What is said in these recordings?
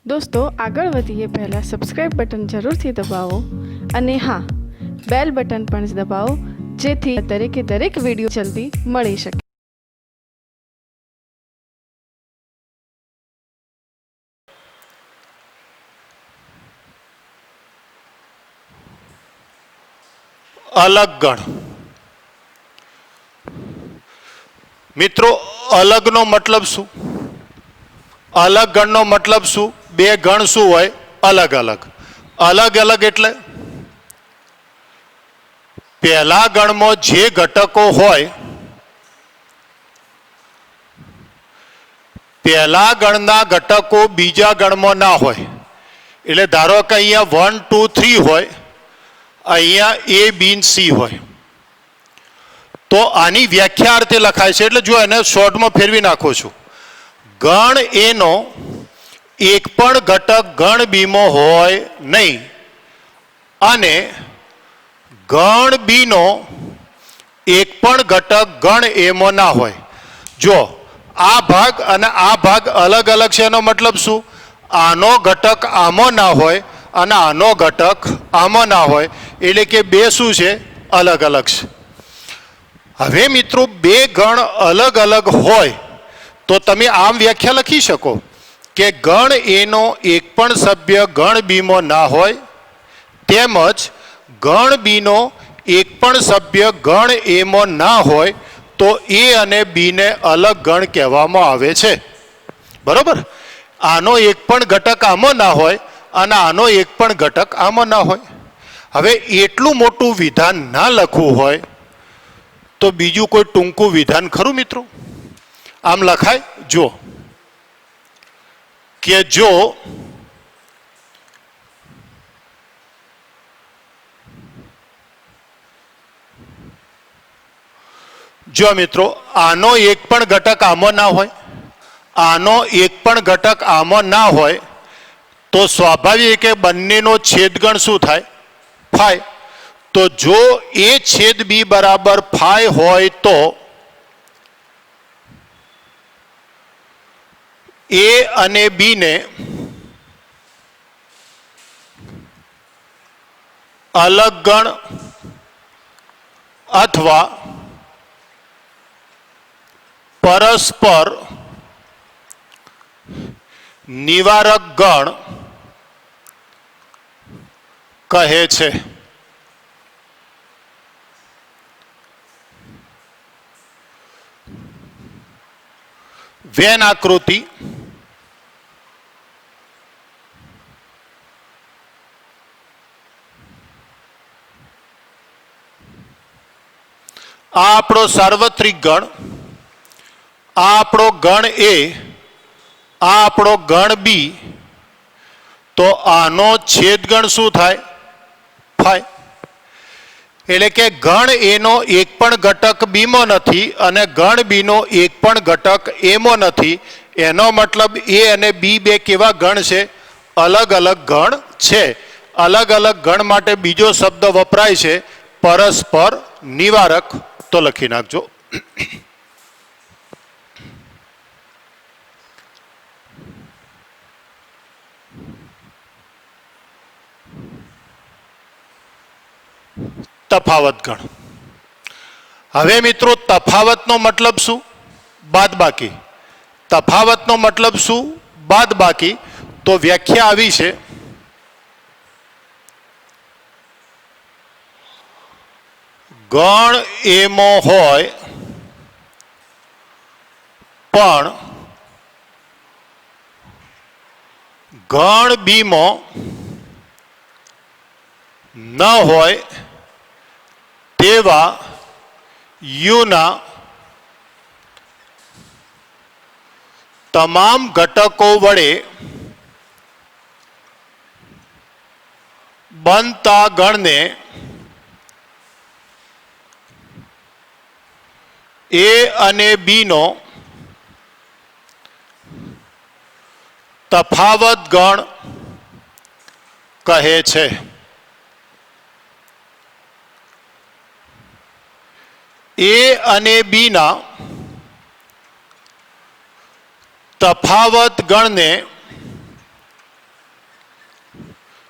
दोस्तों આગળ વધીએ પહેલાં સબસ્ક્રાઇબ બટન જરૂરથી દબાવો અને હા બેલ બટન પણ દબાવો જેથી દરેક વિડીયો જલ્દી મળી શકે. अलग गण मित्रों अलग नो मतलब शू? अलग गण नो मतलब शू? बे गण शू होय? अलग अलग. अलग अलग एटले पहला गण में जे घटको होय पहला गणना घटको बीजा गण में ना होय. एटले धारो के अहींया 1 2 3 होय, अहींया ए बी सी होय. तो आनी व्याख्या अर्थे लखाय छे एटले जो एने शॉर्ट में फेरवी नाखो छुं. गण ए नो एक पण घटक गण बी में होय नहीं अने गण बी नो एक पण घटक गण ए में ना होय. जो आ भाग अने आ भाग अलग अलग छे एनो मतलब शुं? आनो घटक आमो ना होय अने आनो घटक आमो ना होय एटले के बे शुं छे? अलग अलग छे. हवे मित्रों बे गण अलग अलग होय तो तमे आम व्याख्या लखी शको के गण ए नो एक पण सभ्य गण बी में ना होय तेमज गण बी नो एक पण सभ्य गण ए में ना होय तो ए अने बी ने अलग गण कहेवामां आवे छे. बरोबर? आनो एक पण घटक आमो ना होय अने आनो एक पण घटक आमो ना होय. हवे एटलुं मोटुं विधान ना लखવું होय तो बीजू कोई टूंकू विधान खरू मित्रों? आम लखाय जो के जो मित्रों आनो एक पण घटक आमो ना होय, आनो एक पण घटक आमो ना होय तो स्वाभाविक है बन्नेनो छेदगण शुं थाय? फाय. तो जो ए छेद बी बराबर फाय होय तो ए अने बी ने अलग गण अथवा परस्पर निवारक गण कहे छे. वेन आकृति आ आपणो सार्वत्रिक गण, आ आपणो गण ए, आ आपणो गण बी तो आनो छेदगण शुं थाय? फाय. एटले के गण ए नो एक पण घटक बी मो नथी अने गण बी नो एक पण घटक ए मो नथी. एनो मतलब ए अने बी बे केवा गण छे? अलग अलग गण छे. अलग अलग गण माटे बीजो शब्द वपराय छे परस्पर निवारक. तो लखी नाखजो. तफावत गण. हवे मित्रों तफावत नो मतलब शू? बादबाकी. तफावत नो मतलब शू? बादबाकी. तो व्याख्या आवी छे गण ए मो होय पण गण बी मो न होय तेवा युना तमाम घटको वडे बनता गण ने ए अने बी नो तफावत गण कहे छे. ए अने बी ना तफावत गण ने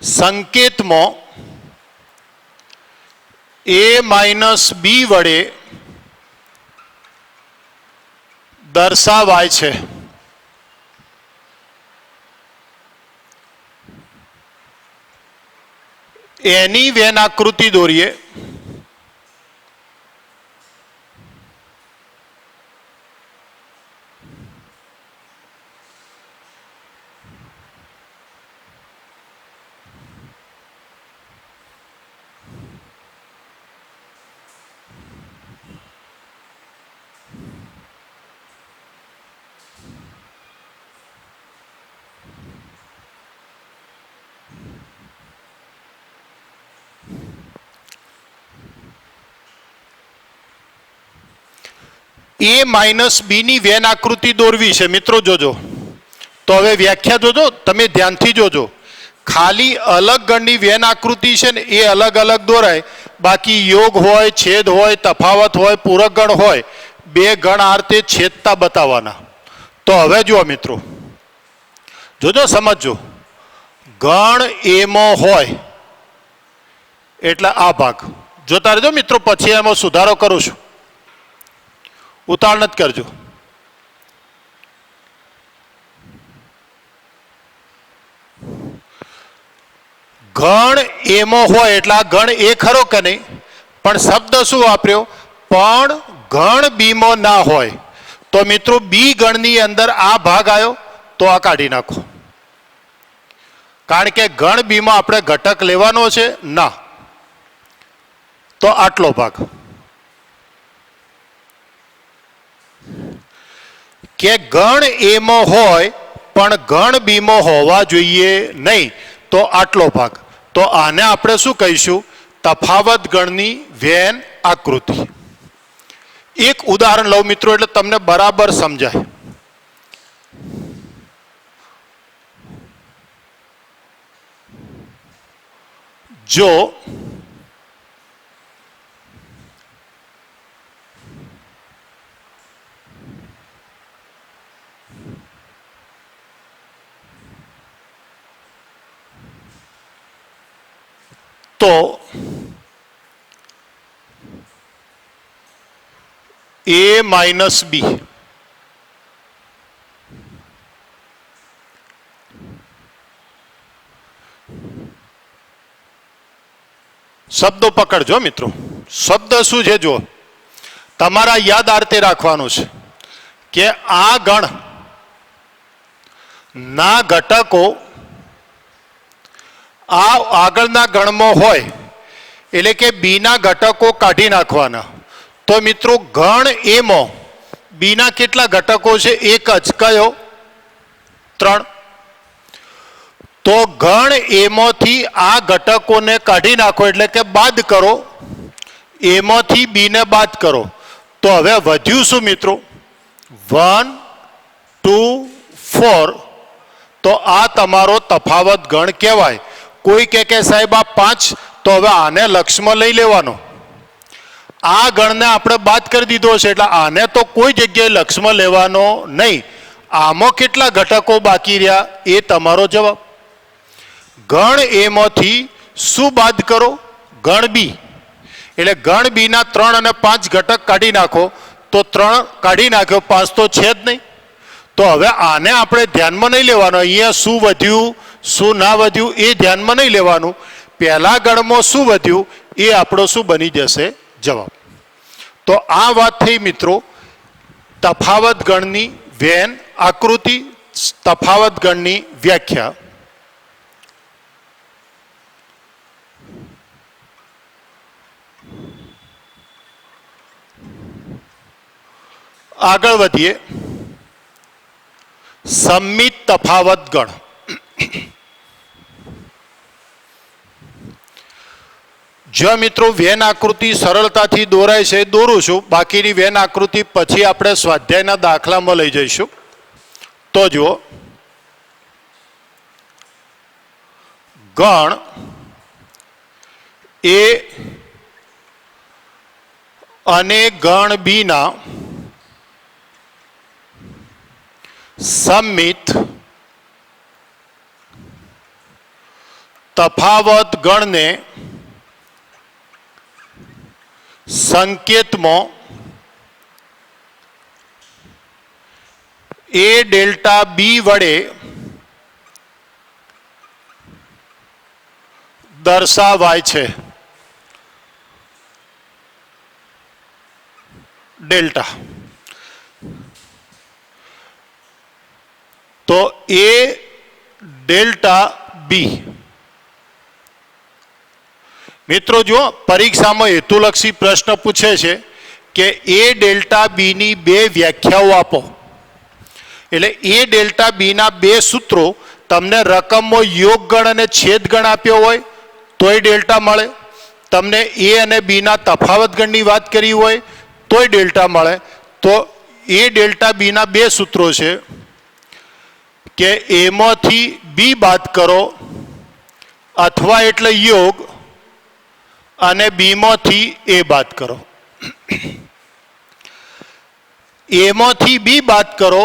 સંકેતમાં a માઇનસ બી વડે દર્શાવાય છે. એની વેન આકૃતિ દોરીએ. એ માઇનસ બી ની વેન આકૃતિ દોરવી છે મિત્રો. જોજો તો હવે વ્યાખ્યા જોજો, તમે ધ્યાનથી જોજો. ખાલી અલગ ગણની વેન આકૃતિ છે ને એ અલગ અલગ દોરાય, બાકી યોગ હોય, છેદ હોય, તફાવત હોય, પૂરક ગણ હોય, બે ગણ આ રીતે છેદતા બતાવવાના. તો હવે જુઓ મિત્રો, જોજો સમજજો. ગણ એમાં હોય એટલે આ ભાગ જોતા રહેજો મિત્રો, પછી એમાં સુધારો કરું છું, ઉતાવળ નથી કરજો. ગણ એમાં હોય એટલે આ ગણ એ ખરો કે નહીં, પણ શબ્દ શું વાપર્યો? પણ ગણ બીમાં ના હોય. તો મિત્રો બી ગણની અંદર આ ભાગ આવ્યો તો આ કાઢી નાખો, કારણ કે ગણ બીમાં આપણે ઘટક લેવાનો છે ના. તો આટલો ભાગ કે ગણ એમાં હોય પણ ગણ બીમાં હોવા જોઈએ નહીં, તો આટલો ભાગ. તો આને આપણે શું કહીશું? તફાવત ગણની વેન આકૃતિ. એક ઉદાહરણ લઉં મિત્રો એટલે તમને બરાબર સમજાય. જો તો a માઇનસ બી શબ્દો પકડજો મિત્રો. શબ્દ શું છે જો તમારા યાદ આરતે રાખવાનું છે કે આ ગણ ના ઘટકો આ આગળના ગણમાં હોય એટલે કે બીના ઘટકો કાઢી નાખવાના. તો મિત્રો ગણ એમાં બીના કેટલા ઘટકો છે? એક જ. કયો? 3. તો ગણ એમાંથી આ ઘટકોને કાઢી નાખો એટલે કે બાદ કરો, એમાંથી બીને બાદ કરો. તો હવે વધ્યું શું મિત્રો? 1 2 4. તો આ તમારો તફાવત ગણ કહેવાય. કોઈ કે સાહેબ આ 5, તો હવે આને લક્ષમાં લઈ લેવાનો. આ ગણને આપણે બાદ કરી દીધો છે એટલે આને તો કોઈ જગ્યાએ લક્ષમાં લેવાનો નહીં. આમાં કેટલા ઘટકો બાકી રહ્યા એ તમારો જવાબ. ગણ એમાંથી શું બાદ કરો? ગણ બી. એટલે ગણ બીના 3 અને 5 ઘટક કાઢી નાખો. તો 3 કાઢી નાખ્યો, 5 તો છે જ નહીં. તો હવે આને આપણે ધ્યાનમાં નહીં લેવાનો. અહીંયા શું વધ્યું શું ના વધ્યું એ ધ્યાનમાં નહીં લેવાનું. પહેલા ગણમાં શું વધ્યું એ આપણો શું બની જશે? જવાબ. તો આ વાત થઈ મિત્રો તફાવત ગણની વેન આકૃતિ, તફાવત ગણની વ્યાખ્યા. આગળ વધીએ. સંમિત તફાવત ગણ. જો મિત્રો વેન આકૃતિ સરળતાથી દોરાય છે દોરું છું, બાકીની વેન આકૃતિ પછી આપણે સ્વાધ્યાયના દાખલામાં લઈ જઈશું. તો જુઓ, ગણ એ અને ગણ બીના સંમિત તફાવત ગણને સંકેતમાં એ ડેલ્ટા બી વડે દર્શાવાય છે. ડેલ્ટા તો એ ડેલ્ટા બી. મિત્રો જો પરીક્ષામાં હેતુલક્ષી પ્રશ્ન પૂછે છે કે એ ડેલ્ટા બી ની બે વ્યાખ્યાઓ આપો, એટલે એ ડેલ્ટા બી ના બે સૂત્રો તમને રકમમાં યોગગણ અને છેદગણ આપ્યો હોય તોય ડેલ્ટા મળે, તમને એ અને બી ના તફાવત ગણની વાત કરી હોય તોય ડેલ્ટા મળે. તો એ ડેલ્ટા બી ના બે સૂત્રો છે કે એમાંથી બી બાદ કરો અથવા એટલે યોગ અને બીમાંથી એ બાદ કરો. એમાંથી બી બાદ કરો,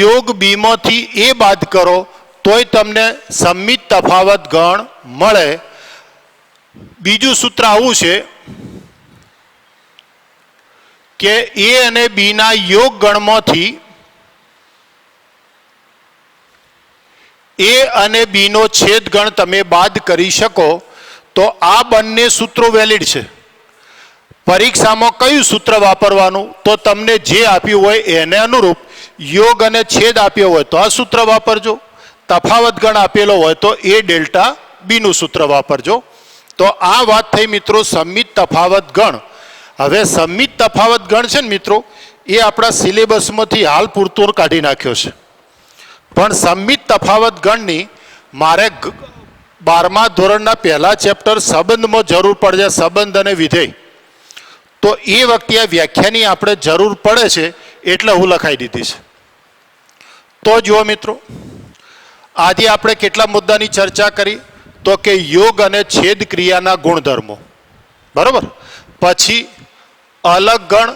યોગ બીમાંથી એ બાદ કરો તોય તમને સંમિત તફાવત ગણ મળે. બીજું સૂત્ર આવું છે કે એ અને બી ના યોગ ગણમાંથી એ અને બી નો છેદ ગણ તમે બાદ કરી શકો તો આ બંને સૂત્રો વેલિડ છે. પરીક્ષામાં કયું સૂત્ર વાપરવાનું? તો તમને જે આપ્યું હોય એને અનુરૂપ યોગ અને છેદ આપ્યો હોય તો આ સૂત્ર વાપરજો, તફાવત ગણ આપેલો હોય તો એ ડેલ્ટા બી નું સૂત્ર વાપરજો. તો આ વાત થઈ મિત્રો સંમિત તફાવત ગણ. હવે સંમિત તફાવત ગણ છે ને મિત્રો એ આપણા સિલેબસમાંથી હાલ પૂરતો કાઢી નાખ્યો છે, પણ સંમિત તફાવત ગણની મારે 12મા ધોરણના પહેલા ચેપ્ટર સંબંધમાં જરૂર પડે, સંબંધ અને વિધેય. તો એ વખતે આ વ્યાખ્યાની આપણે જરૂર પડે છે એટલે હું લખાઈ દીધી છે. તો જુઓ મિત્રો, આજે આપણે કેટલા મુદ્દાની ચર્ચા કરી? તો કે યોગ અને છેદ ક્રિયાના ગુણધર્મો, બરોબર. પછી અલગ ગણ,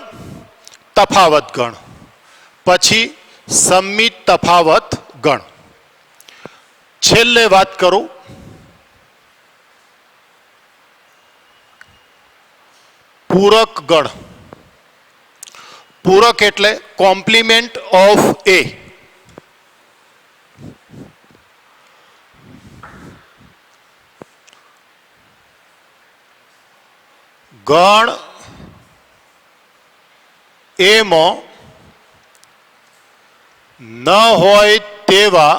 તફાવત ગણ, પછી સંમિત તફાવત ગણ. છેલ્લે વાત કરું પૂરક ગણ. પૂરક એટલે કોમ્પ્લિમેન્ટ ઓફ એ. ગણ એમાં ન હોય તેવા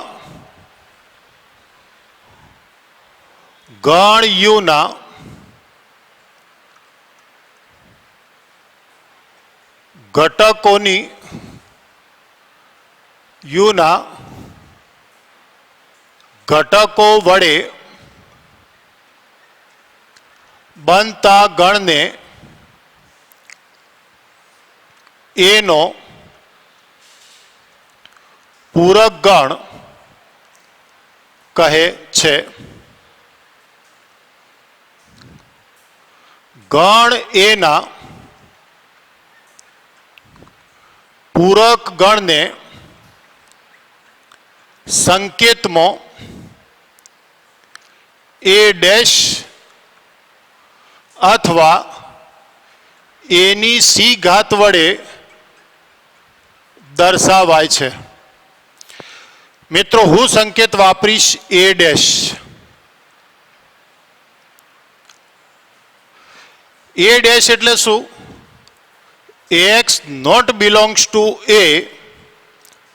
ગણ યુના ઘટકોની યુના ઘટકો વડે બનતા ગણને એનો પૂરક ગણ કહે છે. ગણ એના પૂરક ગણને સંકેતમાં એ ડેશ અથવા એની સી ઘાત વડે દર્શાવાય છે. મિત્રો હું સંકેત વાપરીશ એ ડેશ. એ ડેશ એટલે શું? એક્સ નોટ બિલોંગ્સ ટુ એ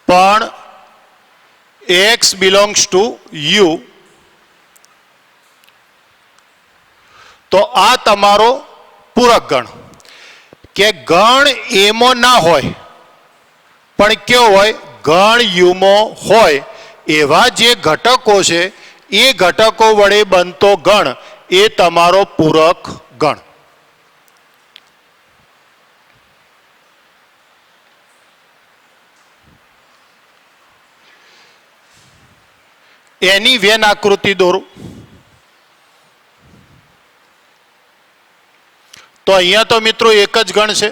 પણ એક્સ બિલોંગ્સ ટુ યુ. તો આ તમારો પૂરક ગણ. કે ગણ એમાં ના હોય પણ કેવો હોય? ગણ યુમાં હોય એવા જે ઘટકો છે એ ઘટકો વડે બનતો ગણ એ તમારો પૂરક ગણ. એની વેન આકૃતિ દોરું તો અહીંયા તો મિત્રો એક જ ગણ છે.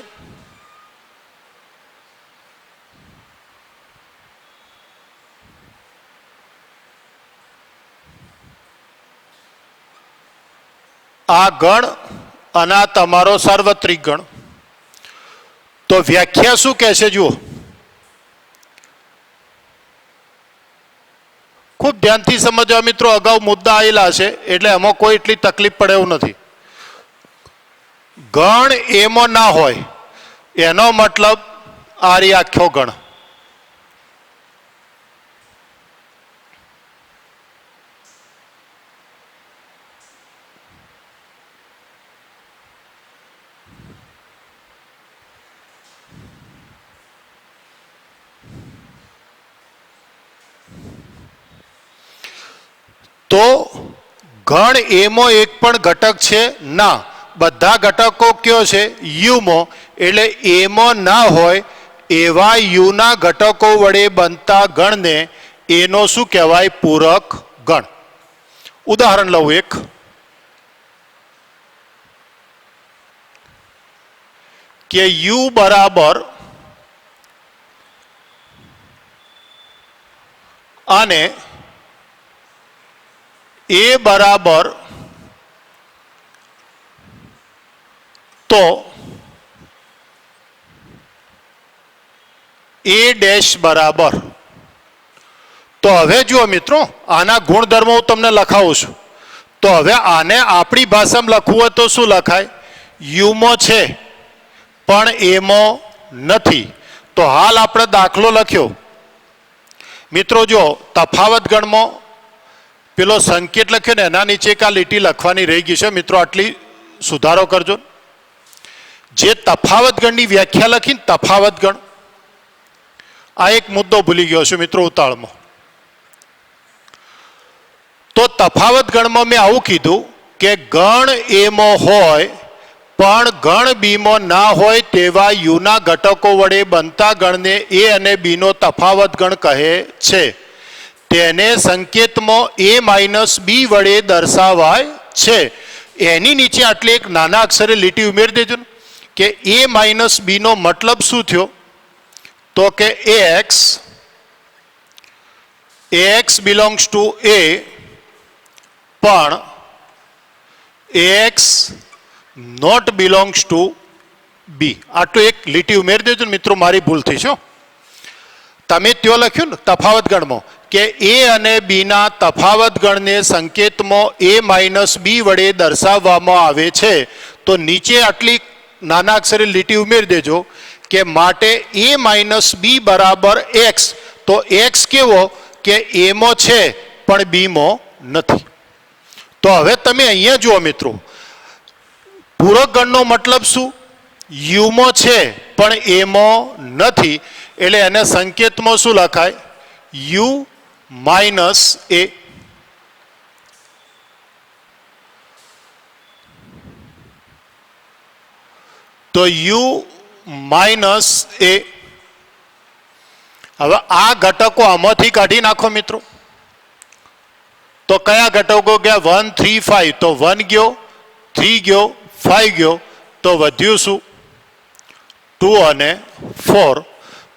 આ ગણ અને આ તમારો સાર્વત્રિક ગણ. તો વ્યાખ્યા શું કહે છે જુઓ, ખૂબ ધ્યાનથી સમજવા મિત્રો, અગાઉ મુદ્દા આવેલા છે એટલે એમાં કોઈ એટલી તકલીફ પડે એવું નથી. ગણ એમાં ના હોય એનો મતલબ આ રી આખો ગણ. તો ગણ એમાં એક પણ ઘટક છે ના, બધા ઘટકો કયો છે યુમાં, એટલે એમાં ના હોય એવા યુના ઘટકો વડે બનતા ગણને એનો શું કહેવાય? પૂરક ગણ. ઉદાહરણ લઉં એક. કે યુ બરાબર અને એ બરાબર તો એ ડેશ બરાબર. તો હવે જુઓ મિત્રો, આના ગુણધર્મો હું તમને લખાવું છું. તો હવે આને આપણી ભાષામાં લખવું હોય તો શું લખાય? યુમાં છે પણ એમાં નથી. તો હાલ આપણે દાખલો લખ્યો. મિત્રો જો તફાવત ગણમાં પેલો સંકેત લખ્યો ને એના નીચે એક આ લીટી લખવાની રહી ગઈ છે. મિત્રો આટલી સુધારો કરજો. જે તફાવત ગણની વ્યાખ્યા લખી, તફાવત ગણ, આ એક મુદ્દો ભૂલી ગયો છું મિત્રો ઉતાળમાં. તો તફાવત ગણમાં મેં આવું કીધું કે ગણ એમાં હોય પણ ગણ બીમાં ના હોય તેવા યુના ઘટકો વડે બનતા ગણને એ અને બીનો તફાવત ગણ કહે છે. તેને સંકેતમાં a માઇનસ બી વડે દર્શાવાય છે. એની નીચે આટલી એક નાના અક્ષરે લીટી ઉમેરી દેજો ને કે a માઇનસ બીનો મતલબ શું થયો? તો કે ax બિલોંગ્સ ટુ a પણ ax નોટ બિલોંગ્સ ટુ બી. આટલું એક લીટી ઉમેરી દેજો ને મિત્રો, મારી ભૂલ થઈ છે. તમે ત્યાં લખ્યું ને તફાવત ગણમાં કે એ અને બી ના તફાવત ગણને સંકેતમાં a માઇનસ બી વડે દર્શાવવામાં આવે છે. તો નીચે આટલી નાના અક્ષરે લીટી ઉમેરી દેજો કે માટે a માઇનસ બી બરાબર x. તો x કેવો? કે એમાં છે પણ બીમાં નથી. તો હવે તમે અહીંયા જુઓ મિત્રો, પૂરક ગણનો મતલબ શું? યુમાં છે પણ એમાં નથી, એટલે એને સંકેતમાં શું લખાય? યુ માઇનસ એ. તો યુ માઇનસ એ. હવે આ ઘટકો આમાંથી કાઢી નાખો મિત્રો. તો કયા ઘટકો ગયા? 1 3 5. તો 1 ગયો, 3 ગયો, 5 ગયો, તો વધ્યું શું? 2 અને 4.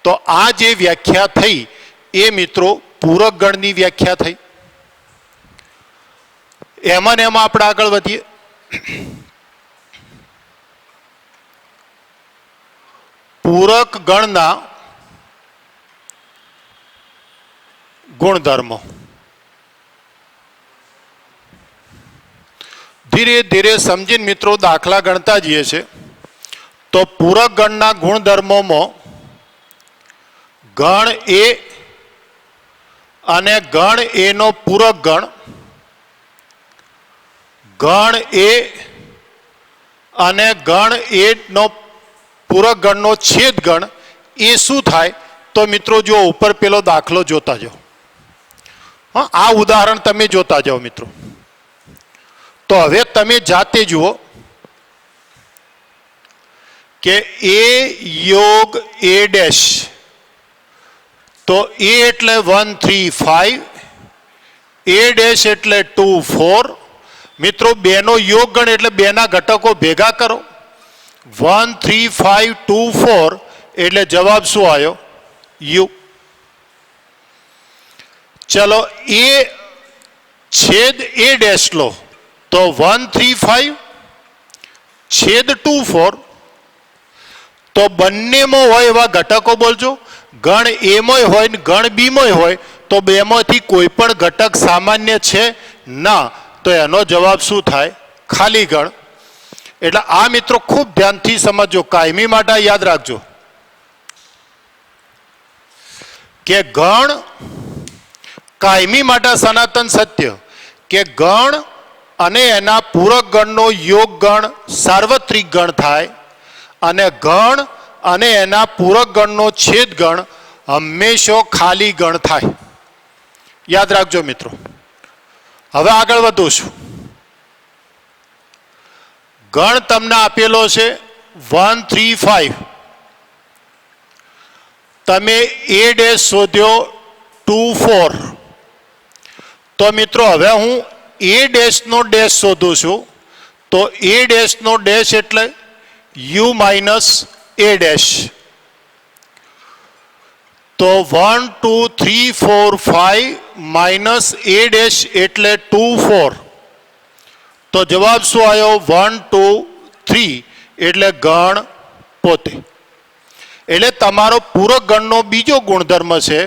તો આ જે વ્યાખ્યા થઈ એ મિત્રો પૂરક ગણની વ્યાખ્યા થઈ. એમાં ને એમાં આપણે આગળ વધીએ. પૂરક ગણના ગુણધર્મો. ધીરે ધીરે સમજીને મિત્રો દાખલા ગણતા જઈએ છે. તો પૂરક ગણના ગુણધર્મોમાં ગણ એ અને ગણ એનો પૂરક ગણ, ગણ એ અને ગણ એનો પૂરક ગણનો છેદ ગણ એ શું થાય? તો મિત્રો જો ઉપર પેલો દાખલો જોતા જાઓ. હા, આ ઉદાહરણ તમે જોતા જાઓ મિત્રો. તો હવે તમે જાતે જુઓ કે એ યોગ એ ડેશ. તો એ એટલે 1 3 5, એ ડેશ એટલે 2 4. મિત્રો બેનો યોગ ગણ એટલે બેના ઘટકો ભેગા કરો. 1 3 5 2 4 એટલે જવાબ શું આવ્યો? યુ. ચલો એ છેદ એ ડેશ લો. તો 135 છેદ 24, તો બંનેમાં હોય એવા ઘટકો બોલજો. ગણ એમાંય હોય ને ગણ બીમાંય હોય તો બેમાંથી કોઈ પણ ઘટક સામાન્ય છે ના, તો એનો જવાબ શું થાય? ખાલી ગણ. એટલે આ મિત્રો ખૂબ ધ્યાનથી સમજો, કાયમી માટે યાદ રાખજો કે ગણ કાયમી માટે સનાતન સત્ય કે ગણ અને એના પૂરક ગણનો યોગ ગણ સાર્વત્રિક ગણ થાય અને ગણ અને એના પૂરક ગણનો છેદ ગણ હંમેશા ખાલી ગણ થાય. યાદ રાખજો મિત્રો. હવે આગળ વધું છું. ગણ તમને આપેલો છે 135, તમે a ડેશ શોધ્યો 24, તો મિત્રો હવે હું a ડેશ નો ડેશ શોધું છું. તો a ડેશ નો ડેશ એટલે u માઇનસ a ડેશ. તો 1 2 3 4 5 માઇનસ a ડેશ એટલે 24. તો જવાબ શું આવ્યો? 1 2 3 એટલે ગણ પોતે. એટલે તમારો પૂરક ગણનો બીજો ગુણધર્મ છે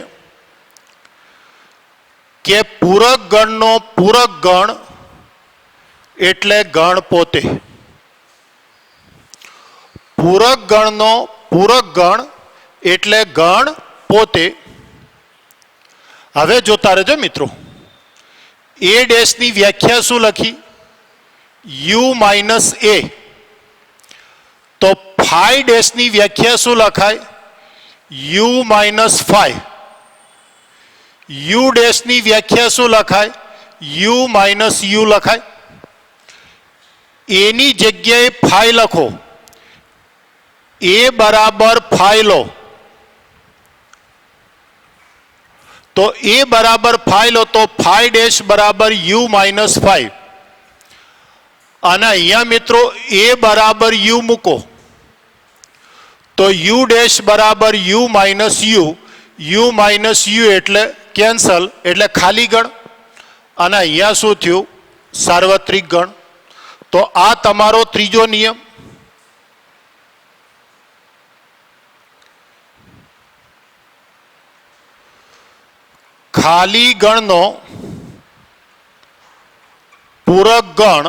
કે પૂરક ગણનો પૂરક ગણ એટલે ગણ પોતે. પૂરક ગણનો પૂરક ગણ એટલે ગણ પોતે. હવે જોતા રહેજો મિત્રો. a ડેશની વ્યાખ્યા શું લખી? u minus a. તો 5 ડેશની વ્યાખ્યા શું લખાય? u minus 5. u ડેશની વ્યાખ્યા શું લખાય? u માઇનસ u લખાય. એની જગ્યાએ 5 લખો. a બરાબર 5 લો. તો a બરાબર 5 લો તો 5 ડેશ બરાબર u માઇનસ 5. અને અહીંયા મિત્રો a બરાબર u મૂકો તો u ડેશ બરાબર u minus u. u minus u એટલે કેન્સલ, એટલે ખાલી ગણ. અને અહીંયા શું થયું? સાર્વત્રિક ગણ. તો આ તમારો ત્રીજો નિયમ. ખાલી ગણનો પૂરક ગણ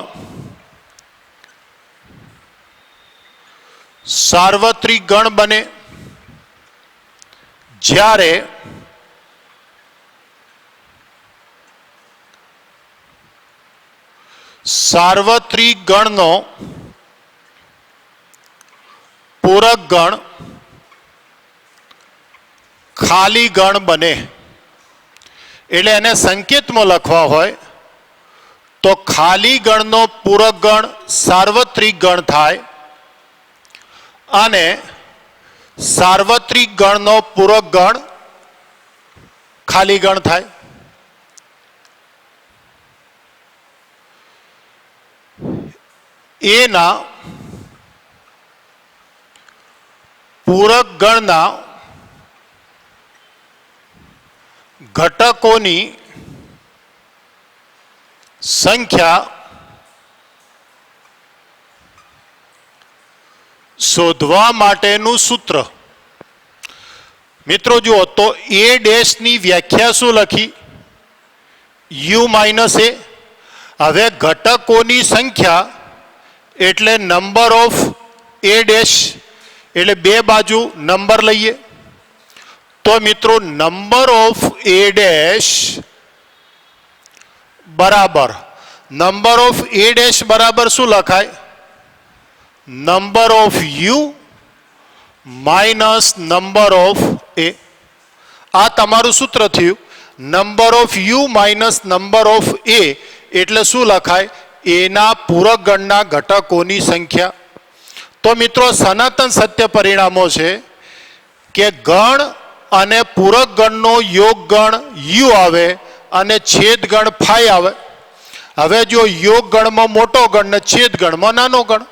સાર્વત્રિક ગણ બને જ્યારે સાર્વત્રિક ગણનો પૂરક ગણ ખાલી ગણ બને. એટલે એને સંકેતમાં લખવા હોય તો ખાલી ગણનો પૂરક ગણ સાર્વત્રિક ગણ થાય અને સાર્વત્રિક ગણનો પૂરક ગણ ખાલી ગણ થાય. એના પૂરક ગણના ઘટકોની સંખ્યા શોધવા માટેનું સૂત્ર. મિત્રો જુઓ તો a ડેશની વ્યાખ્યા શું લખી? u minus a. હવે ઘટકોની સંખ્યા એટલે નંબર ઓફ a ડેશ, એટલે બે બાજુ નંબર લઈએ તો મિત્રો નંબર ઓફ a ડેશ બરાબર નંબર ઓફ a ડેશ બરાબર શું લખાય? Number of u minus number of a. આ તમારું સૂત્ર થયું. Number of u minus number of a એટલે શું લખાય? એના પૂરક ગણના ઘટકોની સંખ્યા. તો મિત્રો સનાતન સત્ય પરિણામો છે કે ગણ અને પૂરક ગણનો યોગ ગણ u આવે અને છેદ ગણ 5 આવે. હવે જો યોગ ગણમાં મોટો ગણ ને છેદ ગણમાં નાનો ગણ.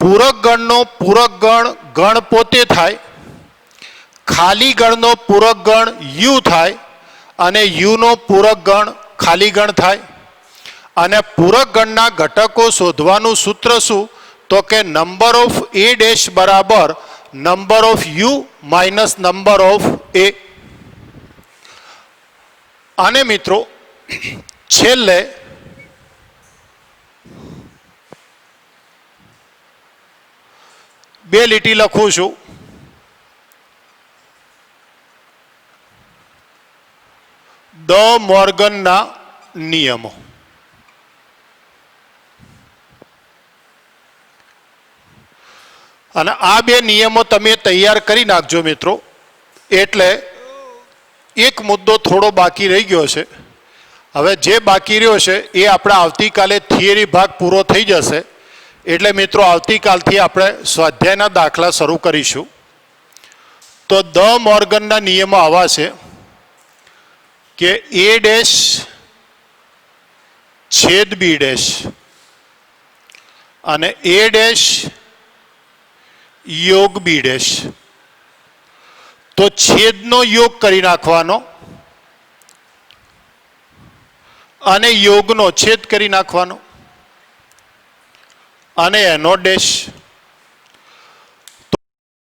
પૂરક ગણનો પૂરક ગણ ગણ પોતે થાય, ખાલી ગણનો પૂરક ગણ u થાય અને u નો પૂરક ગણ ખાલી ગણ થાય. અને પૂરક ગણના ઘટકો શોધવાનું સૂત્ર શું? તો કે નંબર ઓફ એ ડેશ બરાબર number of U minus number of A. અને મિત્રો છેલ્લે બે લીટી લખું છું. ડ મોર્ગનના નિયમો. અને આ બે નિયમો તમે તૈયાર કરી નાખજો મિત્રો. એટલે એક મુદ્દો થોડો બાકી રહી ગયો છે. હવે જે બાકી રહ્યો છે એ આપણે આવતીકાલે થિયરી ભાગ પૂરો થઈ જશે એટલે મિત્રો આવતીકાલથી આપણે સ્વાધ્યાયના દાખલા શરૂ કરીશું. તો દ મોર્ગનના નિયમો આવા છે કે એ ડેશ છેદ બી ડેશ અને એ ડેશ યોગ બી ડેશ. તો છેદનો યોગ કરી નાખવાનો અને યોગનો છેદ કરી નાખવાનો અને એનો ડેશ.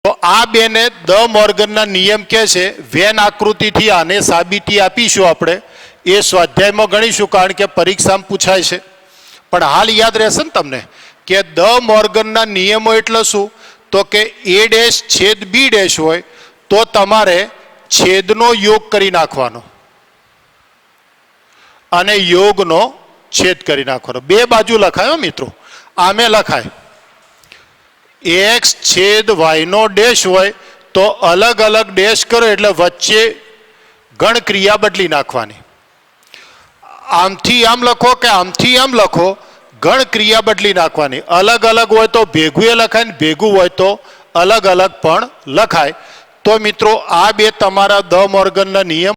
તો આ બેને દ મોર્ગનના નિયમ કહે છે. વેન આકૃતિથી આને સાબિતી આપીશું આપણે, એ સ્વાધ્યાયમાં ગણીશું કારણ કે પરીક્ષામાં પૂછાય છે. પણ હાલ યાદ રહેશે ને તમને કે દ મોર્ગનના નિયમો એટલે શું? તો કે એ ડેશ છેદ બી ડેશ હોય તો તમારે છેદનો યોગ કરી નાખવાનો અને યોગનો છેદ કરી નાખવાનો. બે બાજુ લખાય મિત્રો, આમે લખાય એક્સ છેદ વાયનો ડેશ હોય તો અલગ અલગ ડેશ કરો એટલે વચ્ચે ગણ ક્રિયા બદલી નાખવાની. આમથી આમ લખો કે આમથી આમ લખો, ગણ ક્રિયા બદલી નાખવાની. અલગ અલગ હોય તો ભેગું એ લખાય ને ભેગું હોય તો અલગ અલગ પણ લખાય. તો મિત્રો આ બે તમારા દ મોર્ગનના નિયમ